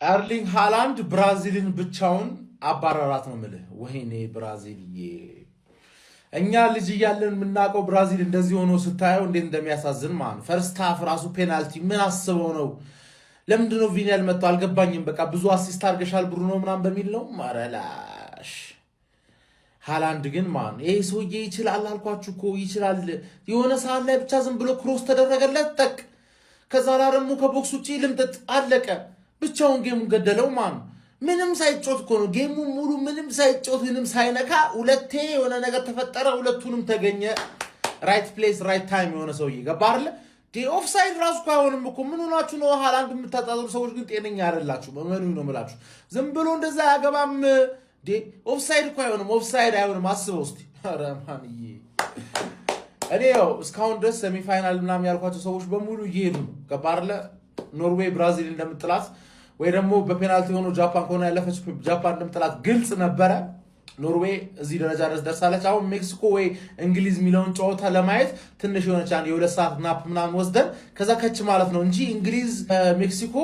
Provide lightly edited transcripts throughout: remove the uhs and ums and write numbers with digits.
ኤርሊንግ ሃላንድ ብራዚልን ብቻውን አባረራት ነው የምልህ። ወይኔ ብራዚልዬ! እኛ ልጅ እያለን የምናውቀው ብራዚል እንደዚህ ሆኖ ስታየው እንዴት እንደሚያሳዝን ማን ፈርስት ሃፍ ራሱ ፔናልቲ ምን አስበው ነው? ለምንድን ነው ቪኒ ያልመጣው አልገባኝም። በቃ ብዙ አሲስት አድርገሻል ብሩኖ ምናምን በሚል ነው ማረላሽ። ሃላንድ ግን ማን ይሄ ሰውዬ ይችላል አልኳችሁ እኮ ይችላል። የሆነ ሰዓት ላይ ብቻ ዝም ብሎ ክሮስ ተደረገለት ጠቅ፣ ከዛ ላይ ደግሞ ከቦክስ ውጪ ልምጥጥ አለቀ። ብቻውን ጌሙን ገደለው ማን ምንም ሳይጮት እኮ ነው ጌሙ ሙሉ ምንም ሳይጮት ምንም ሳይነካ ሁለቴ የሆነ ነገር ተፈጠረ፣ ሁለቱንም ተገኘ። ራይት ፕሌስ ራይት ታይም የሆነ ሰውዬ ገባ አይደል? ኦፍሳይድ ራሱ አይሆንም እኮ ምን ሆናችሁ ነው? ሃላንድ የምታጣጥሩ ሰዎች ግን ጤነኛ አይደላችሁ። በመኑ ነው የምላችሁ። ዝም ብሎ እንደዛ ያገባም ኦፍሳይድ እኮ አይሆንም፣ ኦፍሳይድ አይሆንም። አስበው እስቲ። ኧረ ማንዬ እኔ ያው እስካሁን ድረስ ሴሚፋይናል ምናምን ያልኳቸው ሰዎች በሙሉ እየሄዱ ነው ገባ አይደል? ኖርዌይ ብራዚል እንደምጥላት ወይ ደግሞ በፔናልቲ ሆኖ ጃፓን ከሆነ ያለፈች ጃፓን እንደምጥላት ግልጽ ነበረ። ኖርዌይ እዚህ ደረጃ ድረስ ደርሳለች። አሁን ሜክሲኮ ወይ እንግሊዝ የሚለውን ጨዋታ ለማየት ትንሽ የሆነች የ2 ሰዓት ናፕ ምናምን ወስደን ከዛ ከች ማለት ነው እንጂ እንግሊዝ ሜክሲኮ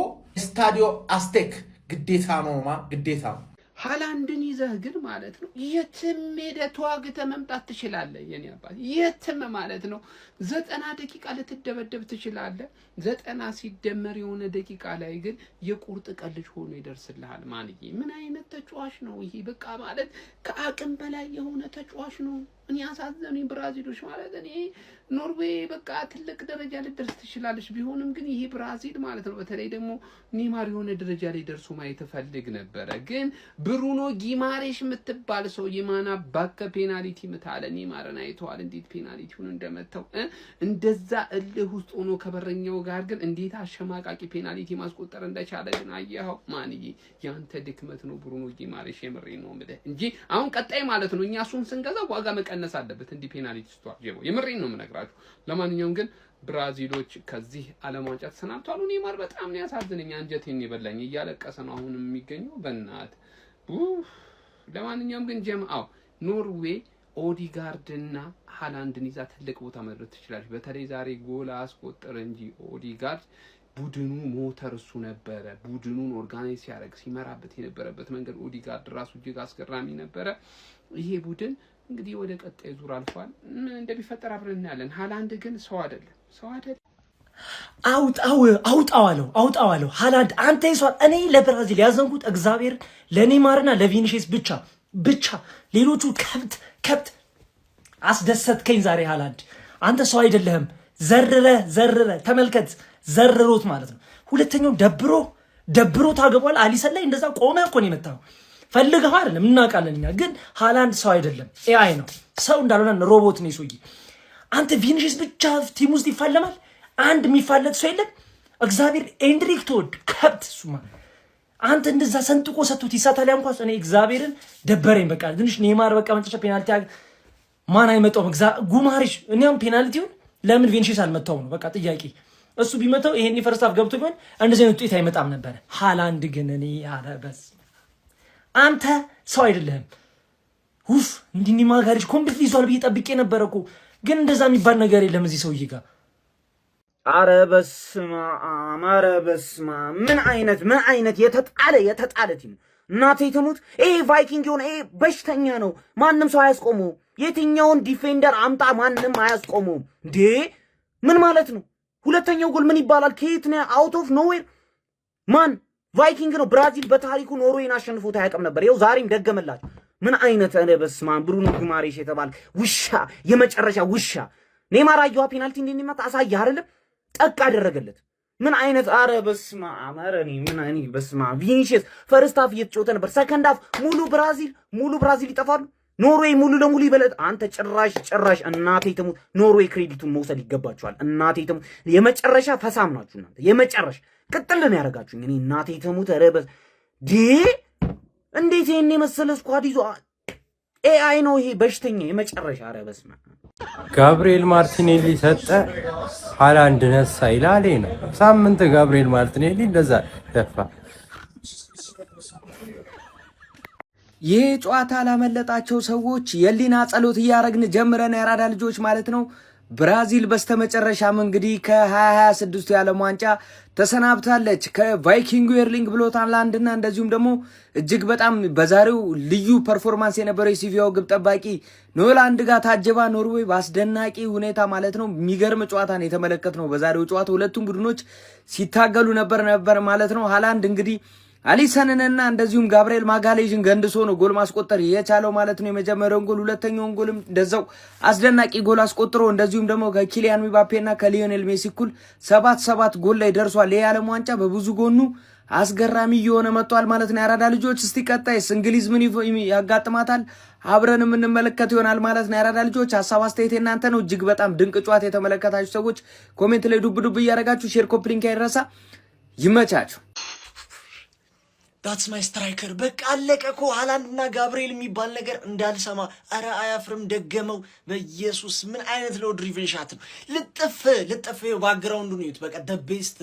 ስታዲዮ አስቴክ ግዴታ ነው ግዴታ ነው። ሃላንድን ይዘህ ግን ማለት ነው የትም ሄደህ ተዋግተህ መምጣት ትችላለህ። የኔ አባት የትም ማለት ነው 90 ደቂቃ ልትደበደብ ትችላለህ። 90 ሲደመር የሆነ ደቂቃ ላይ ግን የቁርጥ ቀልጅ ሆኖ ይደርስልሃል። ማንዬ ምን አይነት ተጫዋች ነው ይሄ? በቃ ማለት ከአቅም በላይ የሆነ ተጫዋች ነው። እኔ አሳዘኑኝ ብራዚሎች ማለት እኔ ኖርዌይ በቃ ትልቅ ደረጃ ልደርስ ትችላለች። ቢሆንም ግን ይሄ ብራዚል ማለት ነው በተለይ ደግሞ ኔማር የሆነ ደረጃ ላይ ደርሶ ማየት ፈልግ ነበረ። ግን ብሩኖ ጊማሬሽ የምትባል ሰው የማና ባከ ፔናልቲ ምታለ ኔማርን አይተዋል እንዴት ፔናልቲውን እንደመታው እንደዛ እልህ ውስጥ ሆኖ ከበረኛው ጋር ግን እንዴት አሸማቃቂ ፔናልቲ ማስቆጠር እንደቻለ ግን አየኸው። ማንዬ ያንተ ድክመት ነው ብሩኖ ጊማሬሽ። የምሬ ነው የምልህ እንጂ አሁን ቀጣይ ማለት ነው እኛ እሱን ስንገዛ ዋጋ መቀነስ አለበት እንዲህ ፔናልቲ ስቷል። የምሬ ነው የምነግራችሁ። ለማንኛውም ግን ብራዚሎች ከዚህ ዓለም ዋንጫ ተሰናብተዋል። ኔማር በጣም ነው ያሳዝነኝ፣ አንጀቴን ይበላኝ። እያለቀሰ ነው አሁን የሚገኘው በእናት። ለማንኛውም ግን ጀምአው ኖርዌይ ኦዲጋርድና ሃላንድን ይዛ ትልቅ ቦታ መድረስ ትችላለች። በተለይ ዛሬ ጎል አስቆጠረ እንጂ ኦዲጋርድ ቡድኑ ሞተር እሱ ነበረ። ቡድኑን ኦርጋናይዝ ሲያደርግ ሲመራበት የነበረበት መንገድ ኦዲጋርድ ራሱ እጅግ አስገራሚ ነበረ። ይሄ ቡድን እንግዲህ ወደ ቀጣይ ዙር አልፏል። ምን እንደሚፈጠር አብረን እናያለን። ሃላንድ ግን ሰው አይደለም። አውጣው ሃላንድ አንተ ይሷል። እኔ ለብራዚል ያዘንኩት እግዚአብሔር ለኔማርና ለቪኒሲየስ ብቻ ሌሎቹ ከብት አስደሰትከኝ ዛሬ። ሃላንድ አንተ ሰው አይደለህም። ዘርረ ተመልከት፣ ዘርሮት ማለት ነው። ሁለተኛው ደብሮ ታገቧል። አሊሰን ላይ እንደዛ ቆመ እኮ ነው የመታው። ፈልገህ አይደለም እናውቃለን እኛ። ግን ሃላንድ ሰው አይደለም፣ ኤአይ ነው። ሰው እንዳልሆነ ሮቦት ነው ይሶይ። አንተ ቪኒሲየስ ብቻ ቲም ውስጥ ይፋለማል። አንድ የሚፋለጥ ሰው የለም። እግዚአብሔር ኤንድሪክ ተወድ ከብት ሱማ አንተ እንደዛ ሰንጥቆ ሰጥቶት ይሳታል። እንኳን እኔ እግዚአብሔርን ደበረኝ። በቃ ትንሽ ኔማር በቃ መጨረሻ ፔናልቲ ማን አይመጣውም። ጉማሬሽ እኛም ፔናልቲውን ለምን ቪኒሲየስ አልመታውም ነው በቃ ጥያቄ። እሱ ቢመታው ይሄን ፈርስት ሃፍ ገብቶ ቢሆን እንደዚህ አይነት ውጤት አይመጣም ነበር። ሃላንድ ግን እኔ አረበስ አንተ ሰው አይደለህም። እንዲህ ማጋሪሽ ኮምፕሊት ይዟል ብዬ ጠብቄ ነበር እኮ። ግን እንደዛ የሚባል ነገር የለም እዚህ ሰውዬ ጋር። ኧረ በስመ አብ ምን አይነት የተጣለ ቲም እናቴ ትሙት። ይሄ ቫይኪንግ የሆነ ይሄ በሽተኛ ነው። ማንም ሰው አያስቆመውም። የትኛውን ዲፌንደር አምጣ ማንም አያስቆመውም። እንዴ ምን ማለት ነው? ሁለተኛው ጎል ምን ይባላል? ከየት ነው? አውት ኦፍ ኖዌር ማን ቫይኪንግ ነው። ብራዚል በታሪኩ ኖርዌይን አሸንፎት አያውቅም ነበር። ይኸው ዛሬም ደገመላችሁ። ምን አይነት በስመ አብ ብሩኖ ጉማሬሽ የተባለ ውሻ፣ የመጨረሻ ውሻ። ኔማር አየዋ ፔናልቲ እንደሚመታ አሳየ አይደለም? ጠቅ አደረገለት። ምን አይነት ኧረ በስመ አብ እኔ በስመ አብ። ቪኒሲየስ ፈርስት ሃፍ እየተጫወተ ነበር። ሰከንድ ሃፍ ሙሉ ብራዚል ይጠፋሉ። ኖርዌይ ሙሉ ለሙሉ ይበለጥ። አንተ ጭራሽ እናቴ ትሙት። ኖርዌይ ክሬዲቱን መውሰድ ይገባችኋል። እናቴ ትሙት። የመጨረሻ ፈሳም ናችሁ እናንተ። የመጨረሻ ቅጥል ነው ያደረጋችሁኝ። እኔ እናቴ ትሙት። ኧረ እንዴት ይሄን የመሰለ ስኳድ ይዞ ኤአይ ነው ይሄ በሽተኛ የመጨረሻ። ኧረ በስመ አብ። ጋብሪኤል ማርቲኔሊ ሰጠ፣ ሃላንድ ነሳ ይላል ነው ሳምንት። ጋብሪኤል ማርቲኔሊ እንደዛ ደፋ። ይህ ጨዋታ ላመለጣቸው ሰዎች የሊና ጸሎት እያረግን ጀምረን የራዳ ልጆች ማለት ነው። ብራዚል በስተመጨረሻም እንግዲህ ከ2026 የዓለም ዋንጫ ተሰናብታለች ከቫይኪንጉ ኤርሊንግ ብሮት ሃላንድና እንደዚሁም ደግሞ እጅግ በጣም በዛሬው ልዩ ፐርፎርማንስ የነበረው የሲቪያው ግብ ጠባቂ ኖላንድ ጋር ታጀባ ኖርዌይ በአስደናቂ ሁኔታ ማለት ነው የሚገርም ጨዋታን የተመለከትነው። በዛሬው ጨዋታ ሁለቱም ቡድኖች ሲታገሉ ነበር ማለት ነው። ሃላንድ እንግዲህ አሊሰንንና እንደዚሁም ጋብሪኤል ማጋሌዥን ገንድሶ ነው ጎል ማስቆጠር የቻለው ማለት ነው። የመጀመሪያውን ጎል ሁለተኛውን ጎልም እንደዛው አስደናቂ ጎል አስቆጥሮ እንደዚሁም ደግሞ ከኪሊያን ምባፔና ከሊዮኔል ሜሲ እኩል 7 ጎል ላይ ደርሷል። የዓለም ዋንጫ በብዙ ጎኑ አስገራሚ እየሆነ መጥቷል ማለት ነው። ያራዳ ልጆች እስቲ ቀጣይስ እንግሊዝ ምን ያጋጥማታል አብረን የምንመለከት ይሆናል ማለት ነው። ያራዳ ልጆች ሐሳብ አስተያየት እናንተ ነው። እጅግ በጣም ድንቅ ጨዋታ የተመለከታችሁ ሰዎች ኮሜንት ላይ ዱብ እያደረጋችሁ ሼር ኮፒ ሊንክ አይረሳ። ይመቻችሁ። ዳትስ ማይ ስትራይከር በቃ አለቀ እኮ። ሃላንድና ጋብሪኤል የሚባል ነገር እንዳልሰማ። አረ አያፍርም፣ ደገመው። በኢየሱስ ምን አይነት ሎ ድሪቭን ሻት ነው! ልጥፍ ባክግራውንዱን እዩት። በቃ the best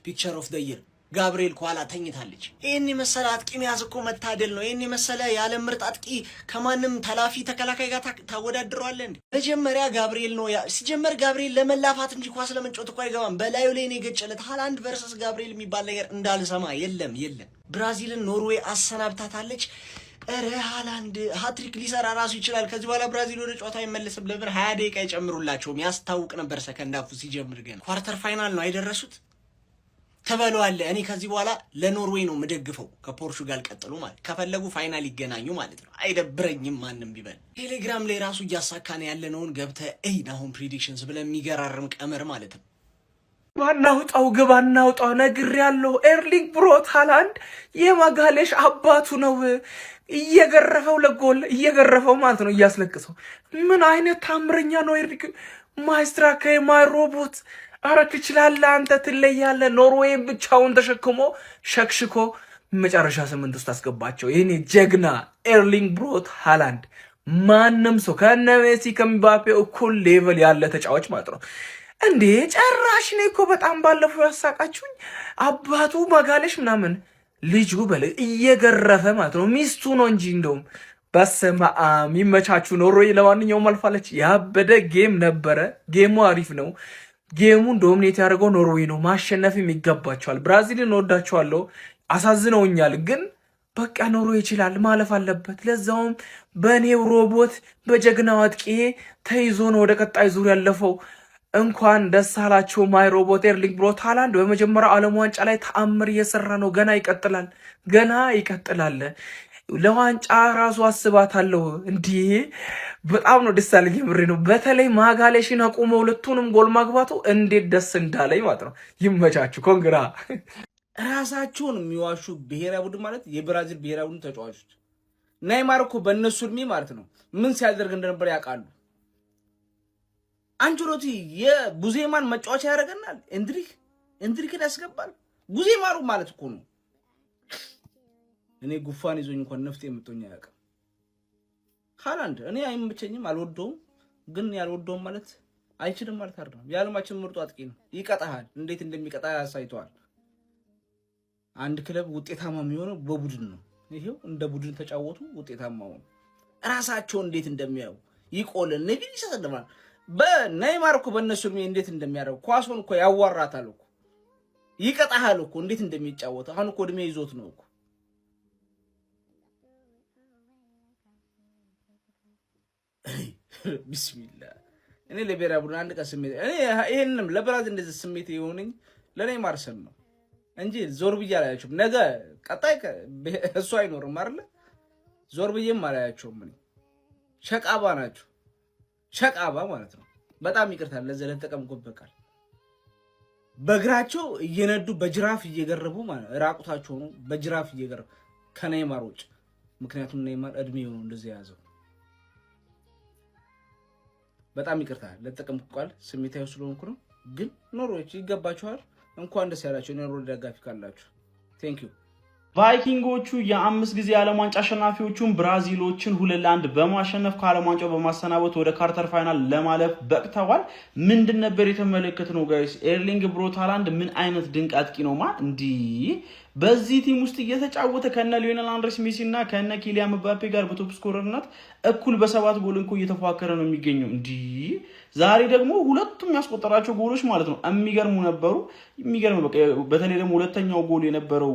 picture of the year። ጋብሪኤል ከኋላ ተኝታለች። ይህን የመሰለ አጥቂ መያዝ እኮ መታደል ነው። ይህን የመሰለ የዓለም ምርጥ አጥቂ ከማንም ተላፊ ተከላካይ ጋር ታወዳድረዋለህ እንዴ? መጀመሪያ ጋብሪኤል ነው ሲጀመር። ጋብሪኤል ለመላፋት እንጂ ኳስ ለመጫወት እኮ አይገባም። በላዩ ላይ ነው የገጨለት። ሃላንድ ቨርሰስ ጋብሪኤል የሚባል ነገር እንዳልሰማ። የለም። ብራዚልን ኖርዌይ አሰናብታታለች። እረ ሃላንድ ሃትሪክ ሊሰራ ራሱ ይችላል። ከዚህ በኋላ ብራዚል ወደ ጨዋታ አይመለስም። ለምን 20 ደቂቃ ይጨምሩላቸውም? ያስታውቅ ነበር ሰከንድ አፉ ሲጀምር። ገና ኳርተር ፋይናል ነው አይደረሱት ተበሏል። እኔ ከዚህ በኋላ ለኖርዌይ ነው የምደግፈው ከፖርቹጋል ቀጥሎ ማለት ከፈለጉ ፋይናል ይገናኙ ማለት ነው። አይደብረኝም ማንም ቢበል። ቴሌግራም ላይ ራሱ እያሳካነ ያለነውን ገብተህ አሁን ፕሪዲክሽንስ ብለን የሚገራርም ቀመር ማለት ነው። ግብ አናውጣው ነግሬያለሁ። ኤርሊንግ ብሮት ሃላንድ የማጋሌሽ አባቱ ነው። እየገረፈው ለጎል እየገረፈው ማለት ነው፣ እያስለቅሰው። ምን አይነት ታምረኛ ነው ኤርሊንግ! ማይስትራካ ማይ ሮቦት! አረ ትችላለህ አንተ፣ ትለያለህ። ኖርዌይን ብቻውን ተሸክሞ ሸክሽኮ መጨረሻ 8 ውስጥ አስገባቸው። ይሄኔ ጀግና ኤርሊንግ ብሮት ሃላንድ ማንም ሰው ከነ ሜሲ ከምባፔ እኩል ሌቭል ያለ ተጫዋች ማለት ነው። እንዴ ጨራሽ ነው እኮ በጣም ባለፈው ያሳቃችሁኝ። አባቱ ማጋሌሽ ምናምን ልጁ በለ እየገረፈ ማለት ነው። ሚስቱ ነው እንጂ እንደውም በስመ አብ ይመቻችሁ። ኖርዌይ ለማንኛውም አልፋለች። ያበደ ጌም ነበረ። ጌሙ አሪፍ ነው። ጌሙን ዶሚኔት ያደርገው ኖርዌይ ነው። ማሸነፍም ይገባቸዋል። ብራዚልን ወዳቸዋለሁ፣ አሳዝነውኛል። ግን በቃ ኖርዌይ ይችላል፣ ማለፍ አለበት። ለዛውም በኔው ሮቦት በጀግናው አጥቂ ተይዞ ነው ወደ ቀጣይ ዙር ያለፈው። እንኳን ደስ አላችሁ ማይ ሮቦት ኤርሊንግ ብሮት ሃላንድ በመጀመሪያው ዓለም ዋንጫ ላይ ተአምር እየሰራ ነው። ገና ይቀጥላል። ለዋንጫ ራሱ አስባታለሁ። እንዲህ በጣም ነው ደስ ያለኝ። ምሬ ነው። በተለይ ማጋሌሽን አቁሞ ሁለቱንም ጎል ማግባቱ እንዴት ደስ እንዳለኝ ማለት ነው። ይመቻችሁ። ኮንግራ። ራሳቸውን የሚዋሹ ብሔራዊ ቡድን ማለት የብራዚል ብሔራዊ ቡድን ተጫዋቾች ኔይማር እኮ በእነሱ እድሜ ማለት ነው ምን ሲያደርግ እንደነበር ያውቃሉ። አንቸሎቲ የቡዜማን መጫወቻ ያደርገናል። እንድሪክን ያስገባል። ቡዜማሩ ማለት እኮ ነው። እኔ ጉፋን ይዞኝ እንኳን ነፍጤ የምትሆኝ አያውቅም። ሃላንድ እኔ አይመቸኝም፣ አልወደውም። ግን ያልወደውም ማለት አይችልም ማለት አይደለም። የዓለማችን ምርጡ አጥቂ ነው። ይቀጣሃል። እንዴት እንደሚቀጣ ያሳይተዋል። አንድ ክለብ ውጤታማ የሚሆነው በቡድን ነው። ይሄው እንደ ቡድን ተጫወቱ፣ ውጤታማ ሆኑ። ራሳቸው እንዴት እንደሚያዩ ይቆልን ነብይ ይሰደማል። በኔይማር እኮ በእነሱ እድሜ እንዴት እንደሚያደርግ ኳሱን እኮ ያዋራታል እኮ ይቀጣሃል እኮ እንዴት እንደሚጫወት። አሁን እኮ እድሜ ይዞት ነው እኮ። ቢስሚላህ እኔ ለብሔራዊ ቡድን አንድ ቀን ስሜት እኔ ይሄንንም ለብራዚል እንደዚህ ስሜት የሆነኝ ለኔይማር ስም ነው እንጂ ዞር ብዬ አላያቸውም። ነገ ቀጣይ እሱ አይኖርም አይደል? ዞር ብዬም አላያቸውም። ምን ሸቃባ ናቸው፣ ሸቃባ ማለት ነው። በጣም ይቅርታል ለዚህ ለተጠቀምኩበት ቃል። በእግራቸው እየነዱ በጅራፍ እየገረቡ ማለት ራቁታቸው ነው፣ በጅራፍ እየገረቡ ከኔይማር ውጭ። ምክንያቱም ኔይማር እድሜው ነው እንደዚህ ያዘው። በጣም ይቅርታል ለተጠቀምኩት ቃል፣ ስሜታዊ ስለሆንኩ ነው። ግን ኖርዌይች ይገባቸዋል። እንኳን ደስ ያላችሁ ኖርዌይ ደጋፊ ካላችሁ ቴንክ ዩ። ቫይኪንጎቹ የ5 ጊዜ ዓለም ዋንጫ አሸናፊዎቹን ብራዚሎችን 2-1 በማሸነፍ ከዓለም ዋንጫው በማሰናበት ወደ ኳርተር ፋይናል ለማለፍ በቅተዋል። ምንድን ነበር የተመለከትነው ጋይስ? ኤርሊንግ ብሮት ሃላንድ ምን አይነት ድንቅ አጥቂ ነው! እንዲህ በዚህ ቲም ውስጥ እየተጫወተ ከነ ሊዮኔል አንድሬስ ሜሲ እና ከነ ኪሊያን ምባፔ ጋር በቶፕ ስኮረርነት እኩል በ7 ጎል እንኳን እየተፎካከረ ነው የሚገኘው። ዛሬ ደግሞ ሁለቱም ያስቆጠራቸው ጎሎች ማለት ነው የሚገርሙ ነበሩ። የሚገርም በቃ በተለይ ደግሞ ሁለተኛው ጎል የነበረው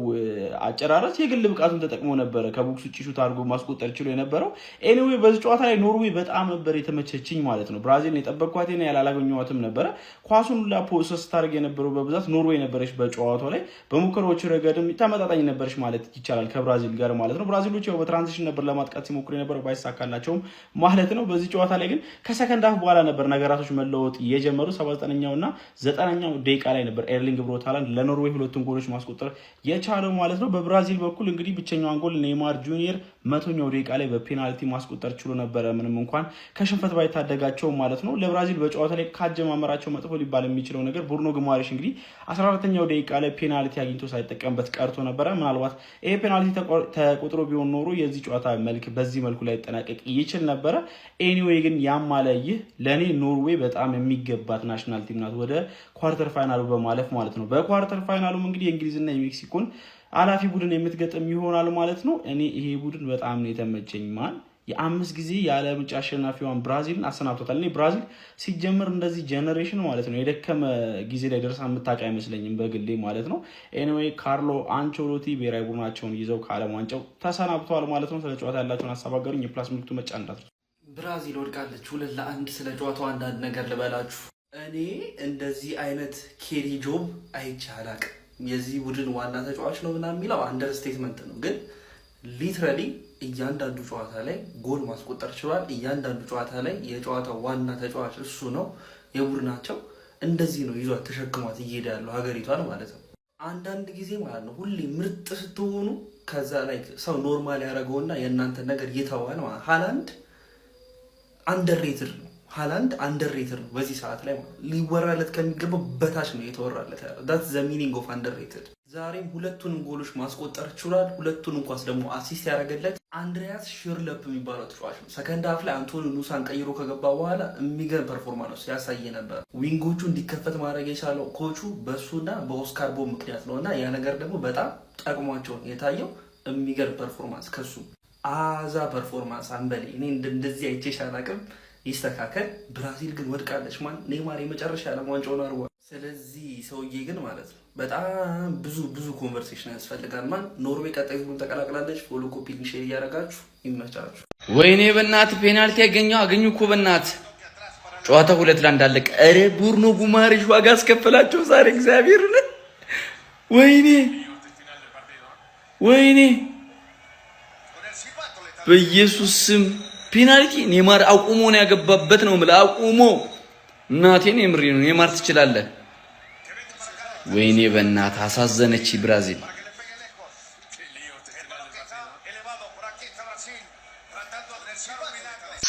አጨራረስ የግል ብቃቱን ተጠቅሞ ነበረ ከቦክስ ውጪ ሹት አድርጎ ማስቆጠር ችሎ የነበረው። ኤኒዌይ በዚህ ጨዋታ ላይ ኖርዌይ በጣም ነበር የተመቸችኝ ማለት ነው። ብራዚልን የጠበቅኳትና ያላገኘኋትም ነበረ። ኳሱን ሁላ ፖሰስ ታርግ የነበረው በብዛት ኖርዌይ ነበረች። በጨዋታው ላይ በሙከራዎች ረገድም ተመጣጣኝ ነበረች ማለት ይቻላል ከብራዚል ጋር ማለት ነው። ብራዚሎች ያው በትራንዚሽን ነበር ለማጥቃት ሲሞክሩ የነበረው ባይሳካላቸውም ማለት ነው። በዚህ ጨዋታ ላይ ግን ከሰከንድ ሃፍ በኋላ ነበር ነገራቶች መለወጥ የጀመሩ። 79ኛውና 90ኛው ደቂቃ ላይ ነበር ኤርሊንግ ብሮት ሃላንድ ለኖርዌይ ሁለቱን ጎሎች ማስቆጠር የቻለው ማለት ነው። በብራዚል በኩል እንግዲህ ብቸኛውን ጎል ኔይማር ጁኒየር 100ኛው ደቂቃ ላይ በፔናልቲ ማስቆጠር ችሎ ነበረ ምንም እንኳን ከሽንፈት ባይታደጋቸው ማለት ነው። ለብራዚል በጨዋታ ላይ ካጀማመራቸው መጥፎ ሊባል የሚችለው ነገር ብሩኖ ጉማሬሽ እንግዲህ 14ኛው ደቂቃ ላይ ፔናልቲ አግኝቶ ሳይጠቀምበት ቀርቶ ነበረ። ምናልባት ይሄ ፔናልቲ ተቆጥሮ ቢሆን ኖሮ የዚህ ጨዋታ መልክ በዚህ መልኩ ላይ ተጠናቀቅ ይችል ነበረ። ኤኒዌይ ግን ያማለ ይህ ለኔ ኖርዌይ በጣም የሚገባት ናሽናል ቲም ናት ወደ ኳርተር ፋይናሉ በማለፍ ማለት ነው። በኳርተር ፋይናሉም እንግዲህ የእንግሊዝና የሜክሲኮን አላፊ ቡድን የምትገጥም ይሆናል ማለት ነው። እኔ ይሄ ቡድን በጣም ነው የተመቸኝ። ማን የ5 ጊዜ የዓለም ዋንጫ አሸናፊዋን ብራዚልን አሰናብቶታል። እኔ ብራዚል ሲጀምር እንደዚህ ጀነሬሽን ማለት ነው የደከመ ጊዜ ላይ ደርሳ የምታውቅ አይመስለኝም በግሌ ማለት ነው። ኤኒዌይ ካርሎ አንቸሎቲ ብሔራዊ ቡድናቸውን ይዘው ከዓለም ዋንጫው ተሰናብተዋል ማለት ነው። ስለ ጨዋታ ያላቸውን ሀሳብ አገሩኝ። የፕላስ ምልክቱ መጫን እንዳትረሱ። ብራዚል ወድቃለች 2-1። ስለ ጨዋታው አንዳንድ ነገር ልበላችሁ። እኔ እንደዚህ አይነት ኬሪ ጆብ አይቼ አላቅም። የዚህ ቡድን ዋና ተጫዋች ነው ምናምን የሚለው አንደርስቴትመንት ነው፣ ግን ሊትራሊ እያንዳንዱ ጨዋታ ላይ ጎል ማስቆጠር ችሏል። እያንዳንዱ ጨዋታ ላይ የጨዋታው ዋና ተጫዋች እሱ ነው። የቡድናቸው እንደዚህ ነው ይዟት ተሸክሟት እየሄደ ያለው ሀገሪቷን ማለት ነው። አንዳንድ ጊዜ ማለት ነው ሁሌ ምርጥ ስትሆኑ ከዛ ላይ ሰው ኖርማል ያደረገውና የእናንተ ነገር ይተዋል ማለት። ሃላንድ አንደርሬትድ ነው። ሃላንድ አንደርሬትድ ነው በዚህ ሰዓት ላይ ማለት ሊወራለት ከሚገባው በታች ነው የተወራለት ያለው። that's the meaning of underrated። ዛሬም ሁለቱንም ጎሎች ማስቆጠር ችሏል። ሁለቱንም ኳስ ደግሞ አሲስት ያደረገለት አንድሪያስ ሽርለፕ የሚባለው ተጫዋች ነው። ሰከንድ ሃፍ ላይ አንቶኒ ኑሳን ቀይሮ ከገባ በኋላ የሚገርም ፐርፎርማንስ ያሳየ ነበር። ዊንጎቹ እንዲከፈት ማድረግ የቻለው ኮቹ በሱና በኦስካር ቦብ ምክንያት ነውና ያ ነገር ደግሞ በጣም ጠቅሟቸው የታየው የሚገርም ፐርፎርማንስ ከሱ አዛ ፐርፎርማንስ አንበሌ እኔ እንደዚህ አይቼሽ አላቅም። ይስተካከል። ብራዚል ግን ወድቃለች። ማን ኔይማር የመጨረሻ ዓለም ዋንጫውን አርጓል። ስለዚህ ሰውዬ ግን ማለት ነው በጣም ብዙ ኮንቨርሴሽን ያስፈልጋል። ማን ኖርዌይ ቀጣይ ዙሩን ተቀላቅላለች። ፎሎ ኮፒ ሼር እያደረጋችሁ ይመቻችሁ። ወይኔ በእናት ፔናልቲ አገኙ እኮ በእናት ጨዋታ 2-1 አለቀ። ኧረ ብሩኖ ጉማሬሽ ዋጋ አስከፈላቸው ዛሬ እግዚአብሔርን። ወይኔ በኢየሱስ ስም ፔናልቲ ኔይማር አቁሞ ነው ያገባበት ነው ማለት አቁሞ። እናቴን የምሬ ነው። ኔይማር ትችላለህ። ወይኔ በእናት አሳዘነች ብራዚል።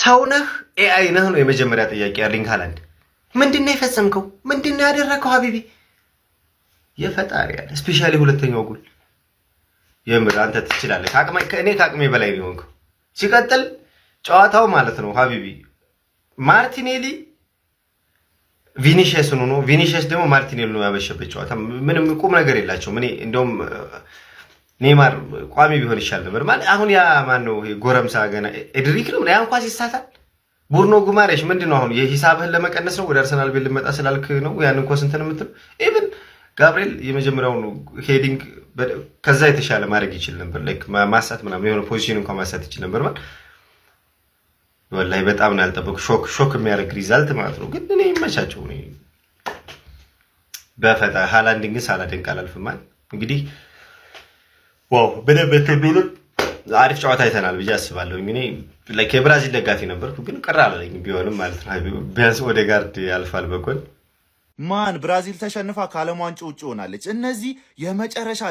ሰው ነህ ኤአይ ነህ ነው የመጀመሪያ ጥያቄ ያለኝ። ሃላንድ ምንድነው የፈጸምከው? ምንድነው ያደረከው? ሀቢቢ የፈጣሪ ያለ ስፔሻሊ ሁለተኛው ጎል የምር አንተ ትችላለህ። እኔ ከአቅሜ በላይ ነው የሆንከው። ሲቀጥል ጨዋታው ማለት ነው ሀቢቢ ማርቲኔሊ ቪኒሺየስ ነው ቪኒሺየስ ደግሞ ማርቲኔሊ ነው ያበሸበት ጨዋታ። ምንም ቁም ነገር የላቸውም። እኔ እንደውም ኔይማር ቋሚ ቢሆን ይሻል ነበር ማለት። አሁን ያ ማን ነው ጎረምሳ ገና ኤድሪክ ነው ያን ኳስ ይሳታል። ቡርኖ ጉማሬሽ ምንድነው አሁን የሂሳብህን ለመቀነስ ነው ወደ አርሰናል ቤት ልመጣ ስላልክ ነው ያንን ኳስ እንትን የምትለው? ኢቭን ጋብሪኤል የመጀመሪያውን ሄዲንግ ከዛ የተሻለ ማድረግ ይችል ነበር። ላይክ ማሳት ምናምን የሆነ ፖዚሽን እንኳን ማሳት ይችል ነበር ማለት ወላሂ በጣም ነው ያልጠበቁ። ሾክ የሚያደርግ ሪዛልት ማለት ነው። ግን እኔ ይመቻቸው ነው በፈጣ ሃላንድን ግን ሳላደንቅ አላልፍም ማለት እንግዲህ ዋው በደበተዱሉ አሪፍ ጨዋታ አይተናል ብዬ አስባለሁ። እኔ ላይክ የብራዚል ደጋፊ ነበርኩ ግን ቀራ አላለኝም ቢሆንም ማለት ነው። ቢያንስ ኦዴጋርድ ያልፋል በጎል ማን ብራዚል ተሸንፋ ከዓለም ዋንጫ ውጭ ሆናለች። እነዚህ የመጨረሻ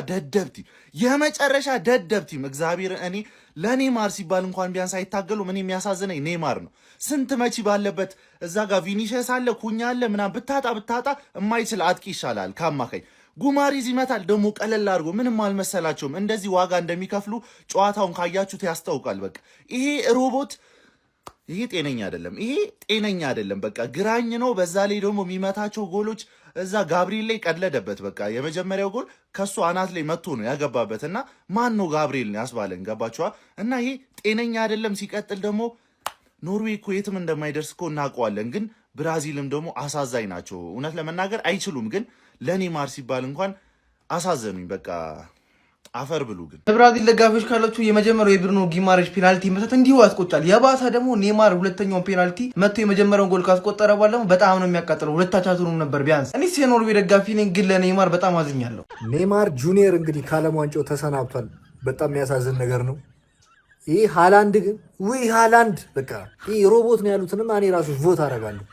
ደደብ ቲም እግዚአብሔር እኔ ለኔይማር ሲባል እንኳን ቢያንስ አይታገሉ። ምን የሚያሳዝነኝ ኔይማር ነው። ስንት መቺ ባለበት እዛ ጋር ቪኒሺየስ አለ፣ ኩኛ አለ ምናምን ብታጣ የማይችል አጥቂ ይሻላል ከአማካኝ። ጉማሬዝ ይመታል ደግሞ ቀለል አድርጎ ምንም አልመሰላቸውም። እንደዚህ ዋጋ እንደሚከፍሉ ጨዋታውን ካያችሁት ያስታውቃል። በቃ ይሄ ሮቦት ይሄ ጤነኛ አይደለም። በቃ ግራኝ ነው። በዛ ላይ ደግሞ የሚመታቸው ጎሎች እዛ ጋብሪኤል ላይ ቀለደበት። በቃ የመጀመሪያው ጎል ከሱ አናት ላይ መጥቶ ነው ያገባበትና ማን ነው ጋብሪኤል ነው ያስባለን። ገባችኋ? እና ይሄ ጤነኛ አይደለም። ሲቀጥል ደግሞ ኖርዌይ እኮ የትም እንደማይደርስ እኮ እናውቀዋለን። ግን ብራዚልም ደግሞ አሳዛኝ ናቸው። እውነት ለመናገር አይችሉም። ግን ለኔማር ሲባል እንኳን አሳዘኑኝ። በቃ አፈር ብሉ። ግን ብራዚል ደጋፊዎች ካላችሁ የመጀመሪያው የብሩኖ ጊማሬሽ ፔናልቲ መሰት እንዲሁ ያስቆጫል። የባሰ ደግሞ ኔማር ሁለተኛውን ፔናልቲ መጥቶ የመጀመሪያውን ጎል ካስቆጠረ በኋላ ደግሞ በጣም ነው የሚያቃጥለው። ሁለታቻቱንም ነበር ቢያንስ። እኔ የኖርዌይ ደጋፊ ነኝ፣ ግን ለኔማር በጣም አዝኛለሁ። ኔማር ጁኒየር እንግዲህ ከዓለም ዋንጫው ተሰናብቷል። በጣም የሚያሳዝን ነገር ነው። ይህ ሃላንድ ግን ውይ ሃላንድ በቃ ይህ ሮቦት ነው ያሉትንም እኔ ራሱ ቮት አደርጋለሁ።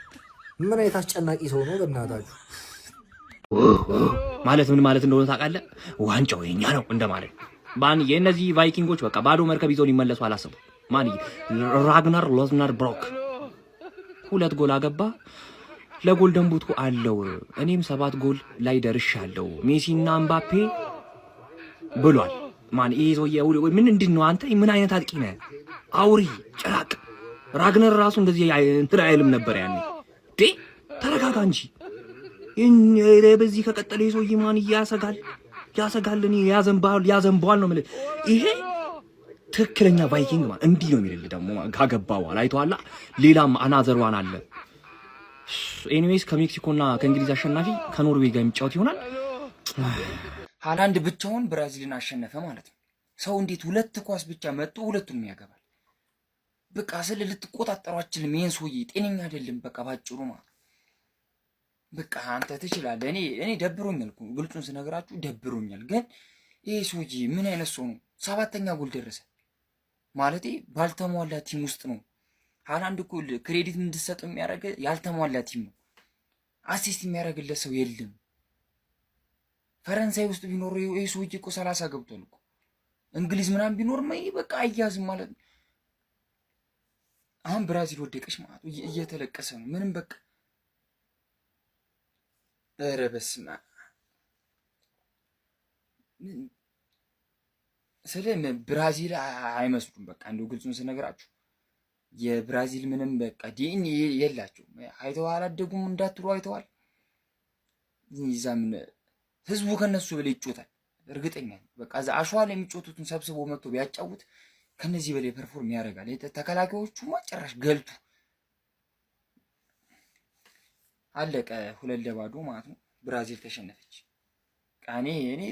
ምን አይነት አስጨናቂ ሰው ነው በእናታችሁ። ማለት ምን ማለት እንደሆነ ታውቃለህ? ዋንጫው የኛ ነው እንደማለት። ማንዬ እነዚህ ቫይኪንጎች በቃ ባዶ መርከብ ይዘው ሊመለሱ አላሰቡም። ማንዬ ራግናር ሎዝናር ብሮክ 2 ጎል አገባ። ለጎልደን ቡቱ አለው። እኔም 7 ጎል ላይ ደርሻለሁ። ሜሲና ምባፔ ብሏል። ማን ይሄ ሰውዬ ምን እንድን ነው አንተ? ምን አይነት አጥቂ ነህ? አውሪ ጭራቅ። ራግነር ራሱ እንደዚህ እንትን አይልም ነበር ያኔ። ተረጋጋ እንጂ በዚህ ከቀጠለ ሰውዬ ማን ያሰጋል። እኔ ያዘንባል ነው ማለት። ይሄ ትክክለኛ ቫይኪንግ ማለት እንዲህ ነው የሚልልህ። ደግሞ ካገባው አይተዋላ። ሌላም አናዘርዋን አለ። ኤኒዌይስ ከሜክሲኮና ከእንግሊዝ አሸናፊ ከኖርዌይ ጋር የሚጫወት ይሆናል። ሃላንድ ብቻውን ብራዚልን አሸነፈ ማለት ነው። ሰው እንዴት 2 ኳስ ብቻ መጥቶ ሁለቱንም ያገባል? በቃ ስለ ልትቆጣጠሩ አትችልም። ይሄን ሰውዬ ጤነኛ አይደለም። በቃ ባጭሩ ማለት በቃ አንተ ትችላለህ። እኔ ደብሮኛል እኮ ግልጹን ስነግራችሁ ደብሮኛል። ግን ይሄ ሰውዬ ምን አይነት ሰው ነው? 7ኛ ጎል ደረሰ ማለቴ ባልተሟላ ቲም ውስጥ ነው። ሃላንድ እኮ ክሬዲት እንድትሰጠው የሚያደርግ ያልተሟላ ቲም ነው። አሲስት የሚያደርግለት ሰው የለም። ፈረንሳይ ውስጥ ቢኖር ይሄ ሰውዬ እኮ 30 ገብቷል እኮ። እንግሊዝ ምናምን ቢኖር በቃ አያዝም ማለት ነው። አሁን ብራዚል ወደቀች ማለት ነው። እየተለቀሰ ነው ምንም በቃ ኧረ በስመ አብ ስለ ብራዚል አይመስሉም። በቃ እንደው ግልጹን ስነግራችሁ የብራዚል ምንም በቃ ዲኤንኤ የላቸውም። አይተዋል አደጉም እንዳትሉ አይተዋል። ይዛም ህዝቡ ከነሱ በላይ ይጮታል እርግጠኛ ነኝ። በቃ እዛ አሸዋ ላይ የሚጮቱትን ሰብስቦ መጥቶ ቢያጫውት ከነዚህ በላይ ፐርፎርም ያደርጋል። ተከላካዮቹ ማጨራሽ ገልቱ አለቀ። 2-2 ማለት ነው። ብራዚል ተሸነፈች። እኔ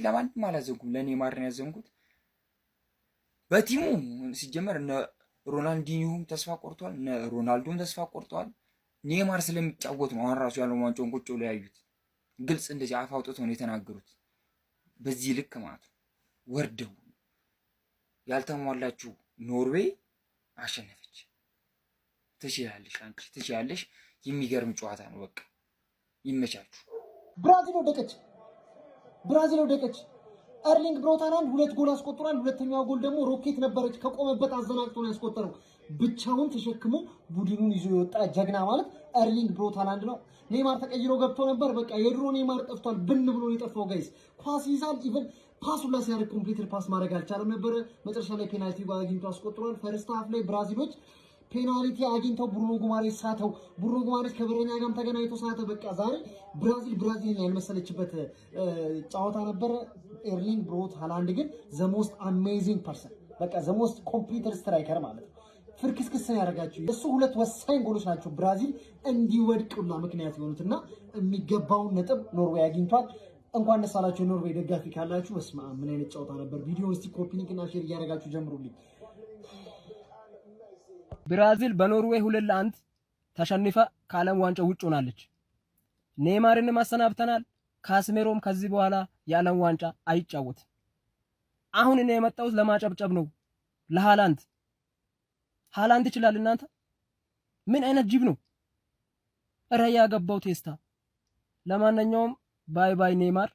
ለማንም አላዘንኩም። ለኔማር ነው ያዘንኩት። በቲሙ ሲጀመር እነ ሮናልዲኒዮም ተስፋ ቆርጧል፣ እነ ሮናልዶም ተስፋ ቆርጧል። ኔማር ስለሚጫወት ነው አሁን ራሱ ያለው ዋንጫውን ቁጭ ብለው ያዩት። ግልጽ እንደዚህ አፍ አውጥተው ነው የተናገሩት። በዚህ ልክ ማለት ነው ወርደው ያልተሟላችሁ ኖርዌይ አሸነፈች። ትችላለሽ፣ አንቺ ትችላለሽ። የሚገርም ጨዋታ ነው። በቃ ይመቻችሁ። ብራዚል ወደቀች። ኤርሊንግ ብራውት ሃላንድ 2 ጎል አስቆጥሯል። ሁለተኛው ጎል ደግሞ ሮኬት ነበረች ከቆመበት አዘናግቶ ነው ያስቆጠረው። ብቻውን ተሸክሞ ቡድኑን ይዞ የወጣ ጀግና ማለት ኤርሊንግ ብራውት ሃላንድ ነው። ኔማር ተቀይሮ ገብቶ ነበር። በቃ የድሮ ኔማር ጠፍቷል። ብን ብሎ ነው የጠፋው ጋይስ። ኳስ ይዛል። ኢቨን ፓሱን ላይ ሲያደርግ ኮምፕሊትሊ ፓስ ማድረግ አልቻለም ነበር። መጨረሻ ላይ ፔናልቲ አግኝቶ አስቆጥሯል። ፈርስት ሃፍ ላይ ብራዚሎች ፔናልቲ አግኝተው ብሩኖ ጉማሬስ ሳተው። ብሩኖ ጉማሬስ ከበረኛ ጋርም ተገናኝቶ ሳተ። በቃ ዛሬ ብራዚልን ያልመሰለችበት ጨዋታ ነበረ። ኤርሊንግ ብራውት ሃላንድ ግን ዘ ሞስት አሜዚንግ ፐርሰን በቃ ዘ ሞስት ኮምፕሊትድ ስትራይከር ማለት ነው። ፍርክስክስን ያደርጋችሁ እሱ 2 ወሳኝ ጎሎች ናቸው ብራዚል እንዲወድቁና ምክንያት የሆኑትና የሚገባውን ነጥብ ኖርዌይ አግኝቷል። እንኳን ደስ አላችሁ ኖርዌይ ደጋፊ ካላችሁ። በስመ አብ ምን አይነት ጨዋታ ነበር። ቪዲዮ እስቲ ኮፒ ሊንክ እና ሼር እያደረጋችሁ ጀምሩልኝ። ብራዚል በኖርዌይ 2-1 ተሸንፋ ከዓለም ዋንጫው ውጭ ሆናለች። ኔይማርንም አሰናብተናል። ካስሜሮም ከዚህ በኋላ የዓለም ዋንጫ አይጫወትም። አሁን እኔ የመጣሁት ለማጨብጨብ ነው ለሃላንድ። ሃላንድ ይችላል። እናንተ ምን አይነት ጅብ ነው? ኧረ ያገባው ቴስታ። ለማንኛውም ባይ ባይ ኔይማር።